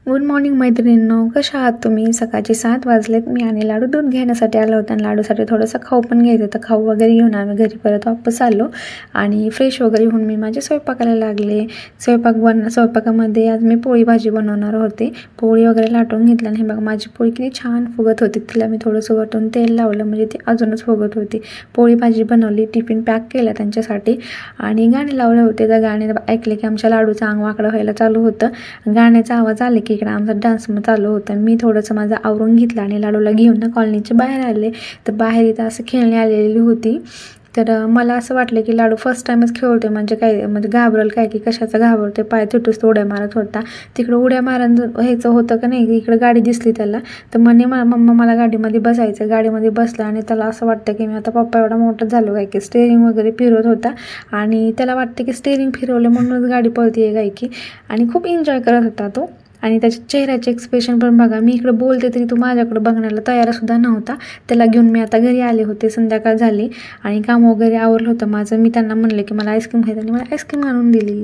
Good morning मैत्रिणींनो, कशा आहात तुम्ही? सकाळचे 7 वाजलेत. मी आणि लाडू दूध घेण्यासाठी आलो होतो आणि लाडूसाठी थोडंसं खाऊ पण घ्यायचं तर खाऊ वगैरे घेऊन आम्ही घरी परत वापस आलो आणि फ्रेश वगैरे होऊन मी माझ्या स्वयंपाकाला लागले. स्वयंपाकामध्ये आज मी पोळी भाजी बनवणार होते. पोळी वगैरे लाटून घेतलं आणि हे बघा माझी पोळी किती छान फुगत होती. तिला मी थोडंसं वरतून तेल लावलं म्हणजे ती अजूनच फुगत होती. पोळी भाजी बनवली, टिफिन पॅक केला त्यांच्यासाठी आणि गाणे लावले होते. तर गाणे ऐकले की आमच्या लाडूचं अंग वाकडं व्हायला चालू होतं. गाण्याचा आवाज आले की इकडे आमचा डान्स चालू होता. मी थोडंसं माझं आवरून घेतलं आणि लाडूला घेऊन ना कॉलनीच्या बाहेर आले. तर बाहेर इथं असं खेळणी आलेली होती. तर मला असं वाटलं की लाडू फर्स्ट टाईमच खेळते म्हणजे काय म्हणजे घाबरल काय की कशाचं घाबरते, पाय तुटूस उड्या मारत होता. तिकडं उड्या मारण ह्याचं होतं का नाही, इकडं गाडी दिसली त्याला तर म्हणे मम्मा मला गाडीमध्ये बसायचं. गाडीमध्ये बसला आणि त्याला असं वाटतं की मी आता पप्पा एवढा मोठा झालो काय की स्टेअरिंग वगैरे फिरवत होता आणि त्याला वाटतं की स्टेअरिंग फिरवलं म्हणूनच गाडी पळते काय की, आणि खूप एन्जॉय करत होता तो. आणि त्याच्या चेहऱ्याचे एक्सप्रेशन पण बघा, मी इकडे बोलते तरी तो माझ्याकडे बघण्याला तयारसुद्धा नव्हता. त्याला घेऊन मी आता घरी आले होते, संध्याकाळ झाली आणि काम वगैरे आवरलं होतं माझं. मी त्यांना म्हणले की मला आईस्क्रीम खायचं आणि मला आईस्क्रीम आणून दिली.